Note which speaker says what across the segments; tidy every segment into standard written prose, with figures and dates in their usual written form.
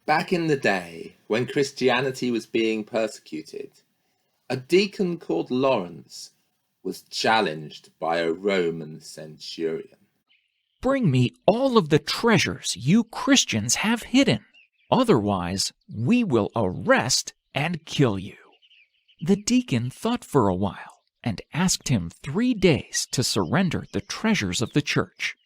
Speaker 1: Back in the day, when Christianity was being persecuted, a deacon called Lawrence was challenged by a Roman centurion.
Speaker 2: Bring me all of the treasures you Christians have hidden. Otherwise, we will arrest and kill you. The deacon thought for a while and asked him 3 days to surrender the treasures of the church.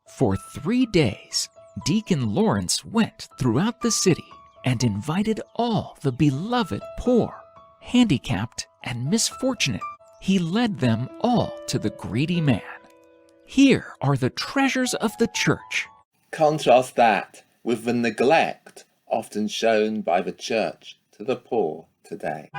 Speaker 2: For 3 days, Deacon Lawrence went throughout the city and invited all the beloved poor, handicapped, and misfortunate. He led them all to the greedy man. Here are the treasures of the church.
Speaker 1: Contrast that with the neglect often shown by the church to the poor today.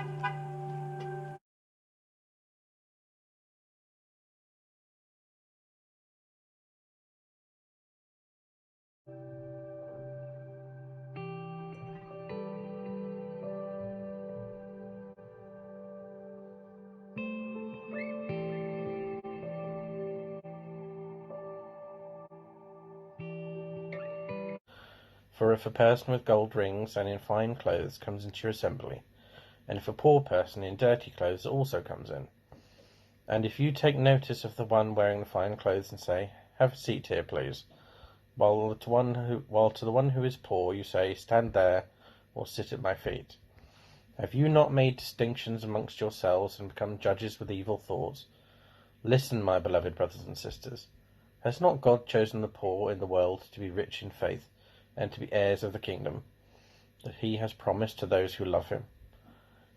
Speaker 3: For if a person with gold rings and in fine clothes comes into your assembly, and if a poor person in dirty clothes also comes in, and if you take notice of the one wearing the fine clothes and say, "Have a seat here, please," while to the one who is poor you say, "Stand there," or "Sit at my feet," have you not made distinctions amongst yourselves and become judges with evil thoughts? Listen, my beloved brothers and sisters. Has not God chosen the poor in the world to be rich in faith and to be heirs of the kingdom that he has promised to those who love him?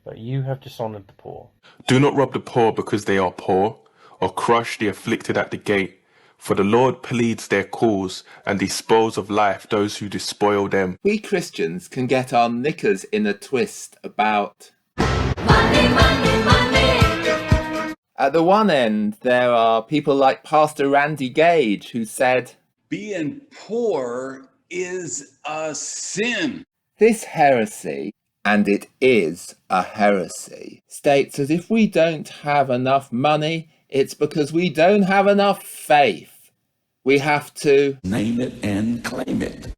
Speaker 3: But you have dishonored the poor.
Speaker 4: Do not rob the poor because they are poor, or crush the afflicted at the gate. For the Lord pleads their cause and despoils of life those who despoil them.
Speaker 1: We Christians can get our knickers in a twist about
Speaker 5: Money, money, money.
Speaker 1: At the one end, there are people like Pastor Randy Gage, who said,
Speaker 6: "Being poor is a sin."
Speaker 1: This heresy, and it is a heresy, states that if we don't have enough money, it's because we don't have enough faith. We have to
Speaker 6: Name it and claim it.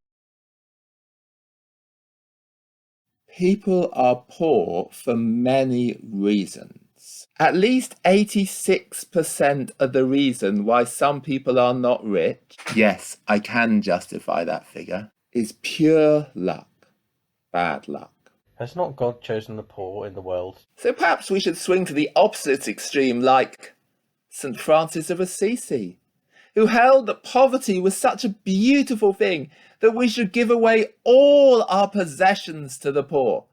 Speaker 1: People are poor for many reasons. At least 86% of the reason why some people are not rich, yes, I can justify that figure, is pure luck. Bad luck.
Speaker 3: Has not God chosen the poor in the world?
Speaker 1: So perhaps we should swing to the opposite extreme like St. Francis of Assisi, who held that poverty was such a beautiful thing that we should give away all our possessions to the poor.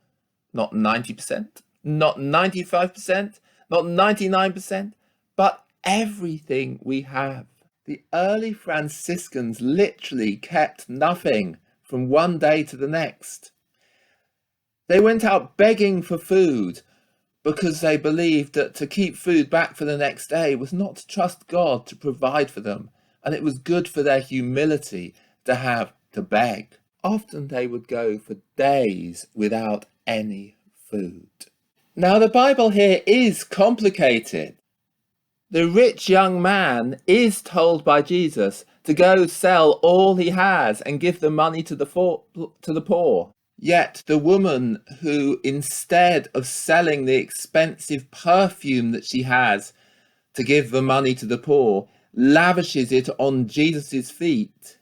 Speaker 1: Not 90%, not 95%, not 99%, but everything we have. The early Franciscans literally kept nothing from one day to the next. They went out begging for food because they believed that to keep food back for the next day was not to trust God to provide for them, and it was good for their humility to have to beg. Often they would go for days without any food. Now the Bible here is complicated. The rich young man is told by Jesus to go sell all he has and give the money to the poor. Yet the woman who, instead of selling the expensive perfume that she has to give the money to the poor, lavishes it on Jesus' feet,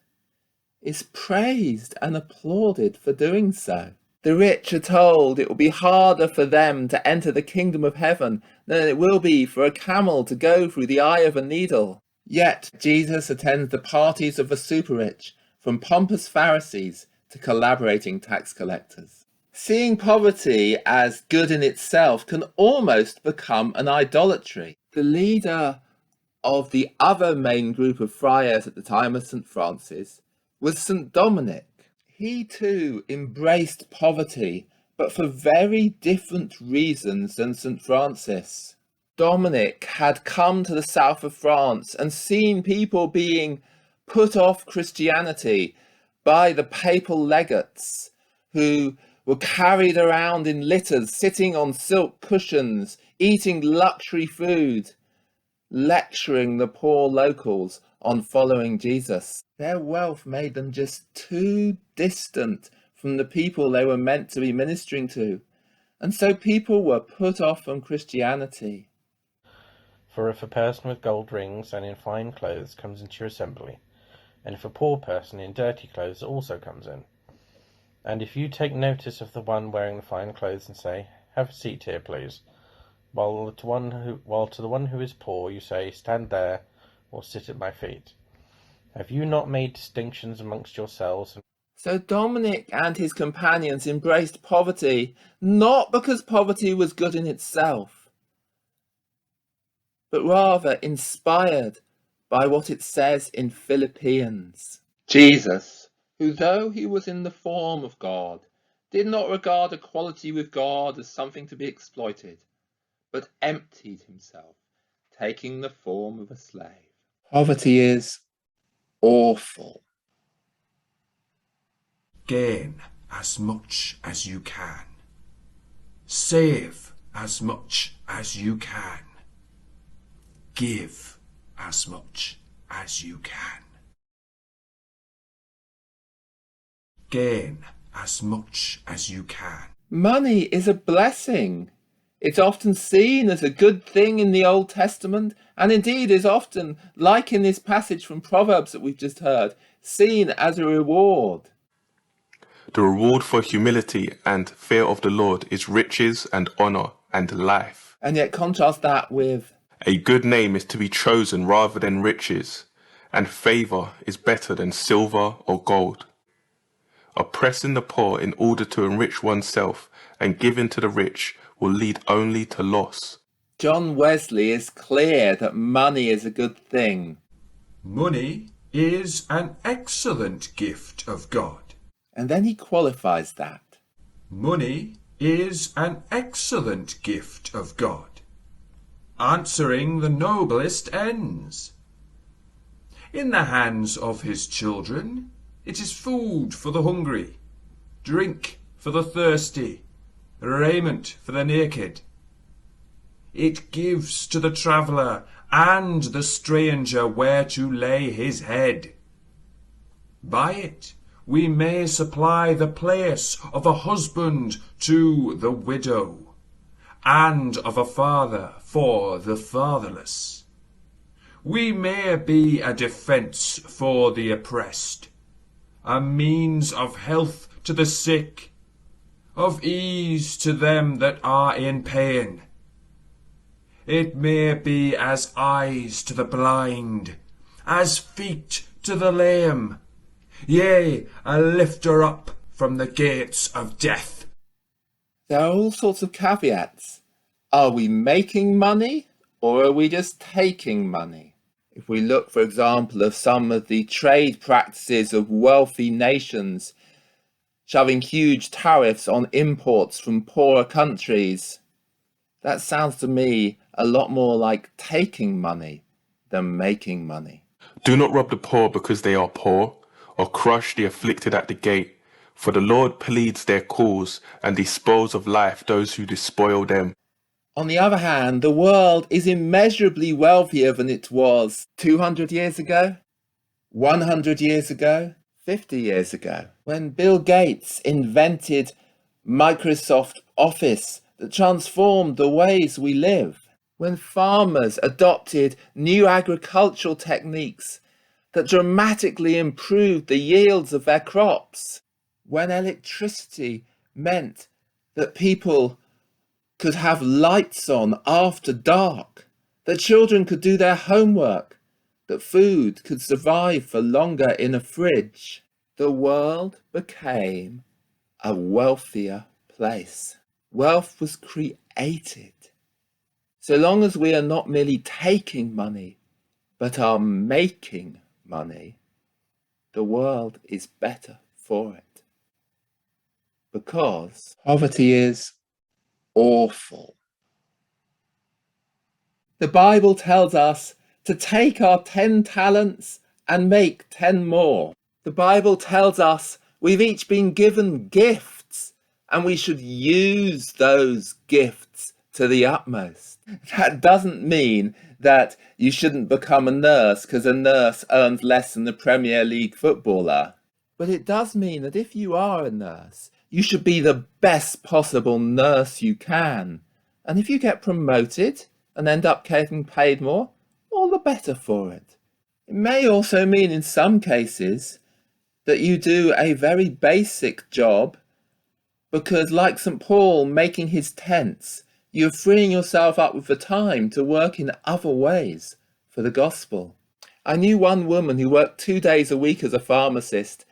Speaker 1: is praised and applauded for doing so. The rich are told it will be harder for them to enter the kingdom of heaven than it will be for a camel to go through the eye of a needle. Yet Jesus attends the parties of the super rich, from pompous Pharisees to collaborating tax collectors. Seeing poverty as good in itself can almost become an idolatry. The leader of the other main group of friars at the time of St. Francis was St. Dominic. He too embraced poverty, but for very different reasons than St. Francis. Dominic had come to the south of France and seen people being put off Christianity by the papal legates, who were carried around in litters, sitting on silk cushions, eating luxury food, lecturing the poor locals on following Jesus. Their wealth made them just too distant from the people they were meant to be ministering to, and so people were put off from Christianity.
Speaker 3: For if a person with gold rings and in fine clothes comes into your assembly, and if a poor person in dirty clothes also comes in, and if you take notice of the one wearing the fine clothes and say, "Have a seat here, please," while to the one who is poor you say, "Stand there," or "Sit at my feet," have you not made distinctions amongst yourselves?
Speaker 1: So Dominic and his companions embraced poverty, not because poverty was good in itself, but rather inspired by what it says in Philippians. Jesus, who though he was in the form of God, did not regard equality with God as something to be exploited, but emptied himself, taking the form of a slave. Poverty is awful.
Speaker 7: Gain as much as you can. Save as much as you can. Give as much as you can. Gain as much as you can.
Speaker 1: Money is a blessing. It's often seen as a good thing in the Old Testament, and indeed is often, like in this passage from Proverbs that we've just heard, seen as a reward.
Speaker 4: The reward for humility and fear of the Lord is riches and honor and life.
Speaker 1: And yet contrast that with
Speaker 4: A good name is to be chosen rather than riches, and favor is better than silver or gold. Oppressing the poor in order to enrich oneself and giving to the rich will lead only to loss.
Speaker 1: John Wesley is clear that money is a good thing.
Speaker 7: Money is an excellent gift of God.
Speaker 1: And then he qualifies that.
Speaker 7: Money is an excellent gift of God, answering the noblest ends. In the hands of his children, it is food for the hungry, drink for the thirsty, raiment for the naked. It gives to the traveller and the stranger where to lay his head. By it we may supply the place of a husband to the widow, and of a father for the fatherless. We may be a defence for the oppressed, a means of health to the sick, of ease to them that are in pain. It may be as eyes to the blind, as feet to the lame, yea, a lifter up from the gates of death.
Speaker 1: There are all sorts of caveats. Are we making money, or are we just taking money? If we look, for example, at some of the trade practices of wealthy nations, shoving huge tariffs on imports from poorer countries, that sounds to me a lot more like taking money than making money.
Speaker 4: Do not rob the poor because they are poor, or crush the afflicted at the gate, for the Lord pleads their cause and dispose of life those who despoil them.
Speaker 1: On the other hand, the world is immeasurably wealthier than it was 200 years ago, 100 years ago, 50 years ago, when Bill Gates invented Microsoft Office that transformed the ways we live, when farmers adopted new agricultural techniques that dramatically improved the yields of their crops, when electricity meant that people could have lights on after dark, that children could do their homework, that food could survive for longer in a fridge. The world became a wealthier place. Wealth was created. So long as we are not merely taking money, but are making money, the world is better for it. Because poverty is awful. The Bible tells us to take our 10 talents and make 10 more. The Bible tells us we've each been given gifts and we should use those gifts to the utmost. That doesn't mean that you shouldn't become a nurse because a nurse earns less than the Premier League footballer. But it does mean that if you are a nurse, you should be the best possible nurse you can. And if you get promoted and end up getting paid more, all the better for it. It may also mean in some cases that you do a very basic job because, like St. Paul making his tents, you're freeing yourself up with the time to work in other ways for the gospel. I knew one woman who worked 2 days a week as a pharmacist.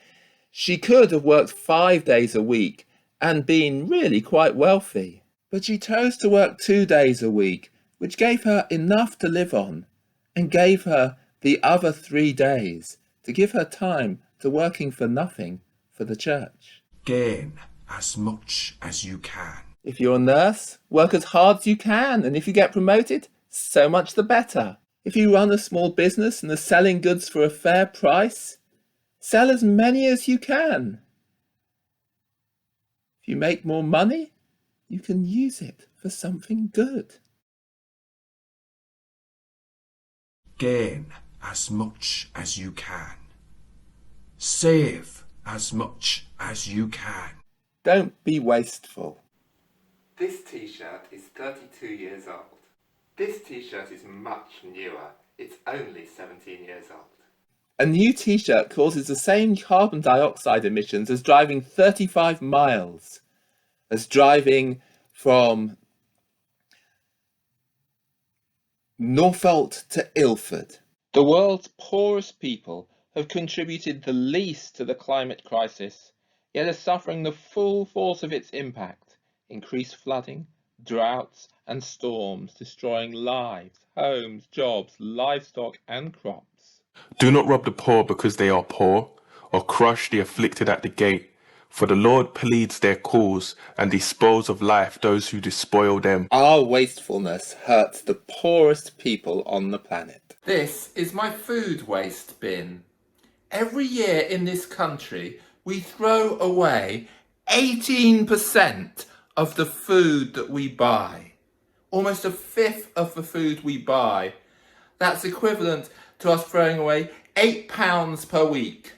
Speaker 1: She could have worked 5 days a week and been really quite wealthy, but she chose to work 2 days a week, which gave her enough to live on and gave her the other 3 days to give her time to working for nothing for the church.
Speaker 7: Gain as much as you can.
Speaker 1: If you're a nurse, work as hard as you can, and if you get promoted, so much the better. If you run a small business and are selling goods for a fair price, sell as many as you can. If you make more money, you can use it for something good.
Speaker 7: Gain as much as you can. Save as much as you can.
Speaker 1: Don't be wasteful. This t-shirt is 32 years old. This t-shirt is much newer. It's only 17 years old. A new t-shirt causes the same carbon dioxide emissions as driving 35 miles, as driving from Norfolk to Ilford. The world's poorest people have contributed the least to the climate crisis, yet are suffering the full force of its impact. Increased flooding, droughts and storms destroying lives, homes, jobs, livestock and crops.
Speaker 4: Do not rob the poor because they are poor, or crush the afflicted at the gate. For the Lord pleads their cause, and despoils of life those who despoil them.
Speaker 1: Our wastefulness hurts the poorest people on the planet. This is my food waste bin. Every year in this country, we throw away 18% of the food that we buy. Almost a fifth of the food we buy. That's equivalent to us throwing away £8 per week.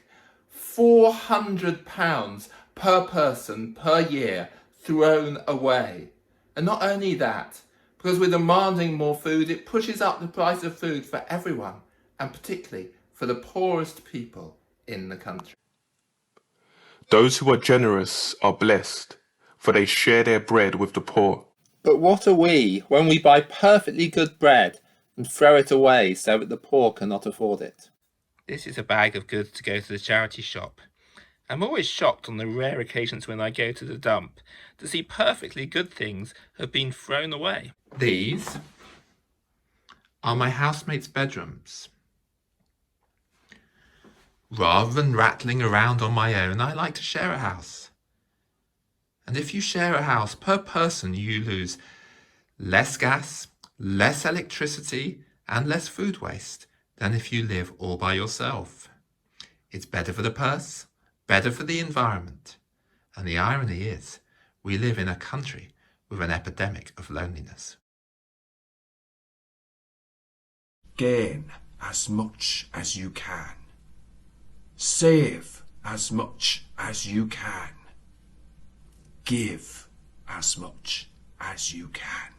Speaker 1: £400 per person per year thrown away. And not only that, because we're demanding more food, it pushes up the price of food for everyone, and particularly for the poorest people in the country.
Speaker 4: Those who are generous are blessed, for they share their bread with the poor.
Speaker 1: But what are we when we buy perfectly good bread and throw it away so that the poor cannot afford it? This is a bag of goods to go to the charity shop. I'm always shocked on the rare occasions when I go to the dump to see perfectly good things have been thrown away. These are my housemates' bedrooms. Rather than rattling around on my own, I like to share a house. And if you share a house, per person you lose less gas, less electricity, and less food waste than if you live all by yourself. It's better for the purse, better for the environment. And the irony is, we live in a country with an epidemic of loneliness.
Speaker 7: Gain as much as you can. Save as much as you can. Give as much as you can.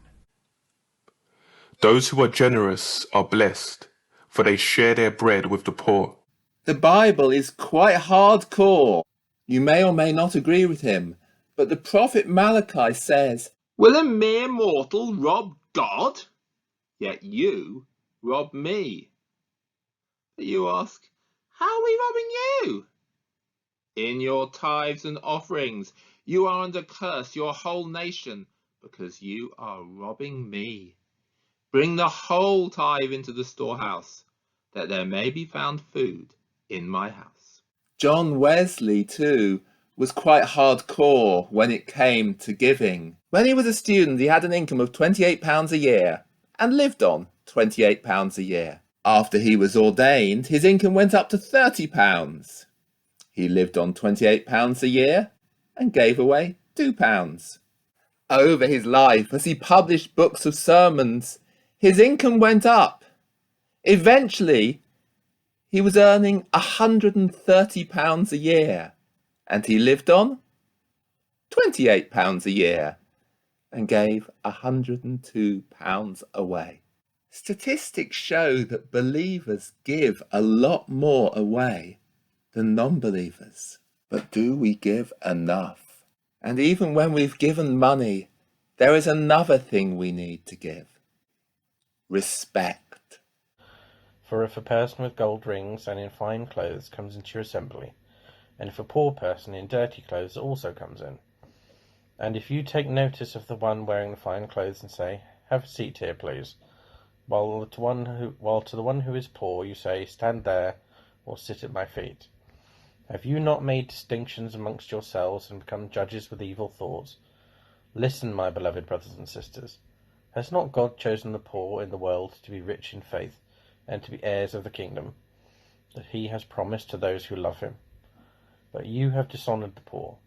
Speaker 4: Those who are generous are blessed, for they share their bread with the poor.
Speaker 1: The Bible is quite hardcore. You may or may not agree with him, but the prophet Malachi says, "Will a mere mortal rob God? Yet you rob me." But you ask, how are we robbing you? In your tithes and offerings, you are under curse, your whole nation, because you are robbing me. Bring the whole tithe into the storehouse, that there may be found food in my house. John Wesley, too, was quite hardcore when it came to giving. When he was a student, he had an income of £28 a year and lived on £28 a year. After he was ordained, his income went up to £30. He lived on £28 a year and gave away £2. Over his life, as he published books of sermons, his income went up. Eventually, He was earning £130 a year, and he lived on £28 a year and gave £102 away. Statistics show that believers give a lot more away than non-believers. But do we give enough? And even when we've given money, there is another thing we need to give. Respect.
Speaker 3: For if a person with gold rings and in fine clothes comes into your assembly, and if a poor person in dirty clothes also comes in, and if you take notice of the one wearing the fine clothes and say, "Have a seat here, please," while to the one who is poor you say, "Stand there," or "Sit at my feet," have you not made distinctions amongst yourselves and become judges with evil thoughts? Listen, my beloved brothers and sisters. Has not God chosen the poor in the world to be rich in faith and to be heirs of the kingdom that he has promised to those who love him? But you have dishonored the poor.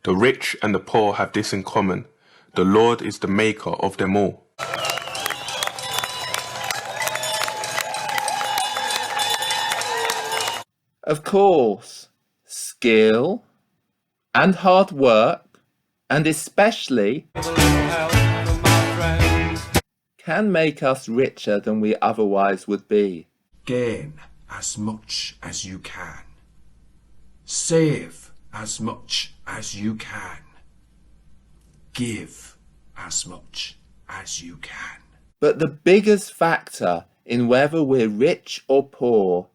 Speaker 4: The rich and the poor have this in common: the Lord is the maker of them all.
Speaker 1: Of course, skill and hard work, and especially can make us richer than we otherwise would be.
Speaker 7: Gain as much as you can. Save as much as you can. Give as much as you can.
Speaker 1: But the biggest factor in whether we're rich or poor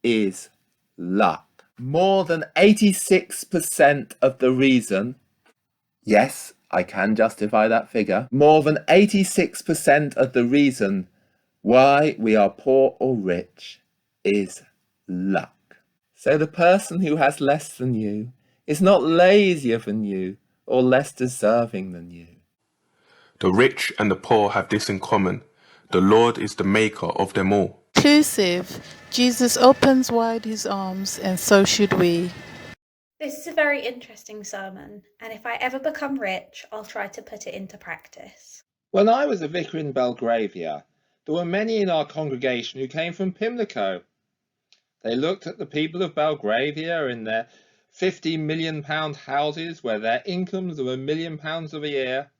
Speaker 1: is luck. More than 86% of the reason, yes, I can justify that figure, more than 86% of the reason why we are poor or rich is luck. So the person who has less than you is not lazier than you or less deserving than you.
Speaker 4: The rich and the poor have this in common: the Lord is the maker of them all.
Speaker 8: Inclusive. Jesus opens wide his arms, and so should we.
Speaker 9: This is a very interesting sermon, and if I ever become rich, I'll try to put it into practice.
Speaker 1: When I was a vicar in Belgravia, there were many in our congregation who came from Pimlico. They looked at the people of Belgravia in their £50 million houses where their incomes were £1 million a year,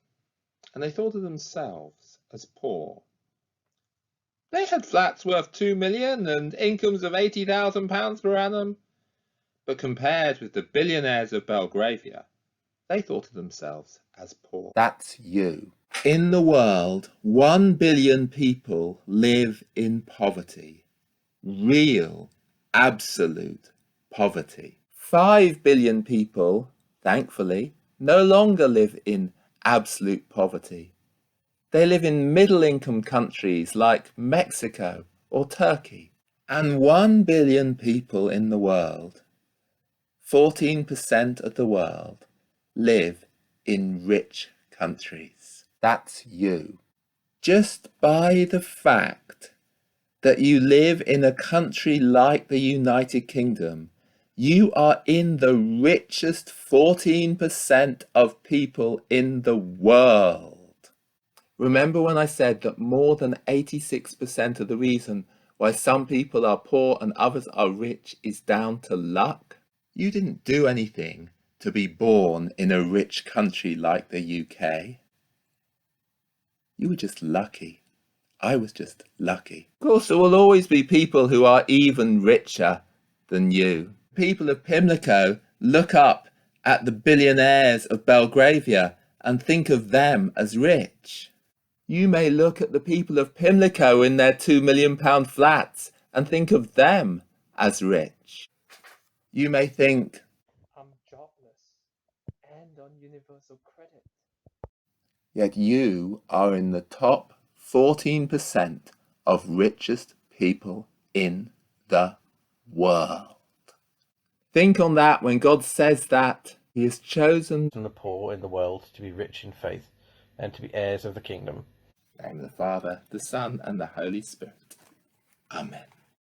Speaker 1: and they thought of themselves as poor. They had flats worth £2 million and incomes of £80,000 per annum, but compared with the billionaires of Belgravia, they thought of themselves as poor. That's you. In the world, 1 billion people live in poverty. Real, absolute poverty. 5 billion people, thankfully, no longer live in absolute poverty. They live in middle-income countries like Mexico or Turkey. And 1 billion people in the world, 14% of the world, live in rich countries. That's you. Just by the fact that you live in a country like the United Kingdom, you are in the richest 14% of people in the world. Remember when I said that more than 86% of the reason why some people are poor and others are rich is down to luck? You didn't do anything to be born in a rich country like the UK. You were just lucky. I was just lucky. Of course, there will always be people who are even richer than you. People of Pimlico look up at the billionaires of Belgravia and think of them as rich. You may look at the people of Pimlico in their £2 million flats and think of them as rich. You may think, I'm jobless and on universal credit. Yet you are in the top 14% of richest people in the world. Think on that when God says that he has chosen
Speaker 3: The poor in the world to be rich in faith and to be heirs of the kingdom.
Speaker 1: In the name of the Father, the Son, and the Holy Spirit. Amen.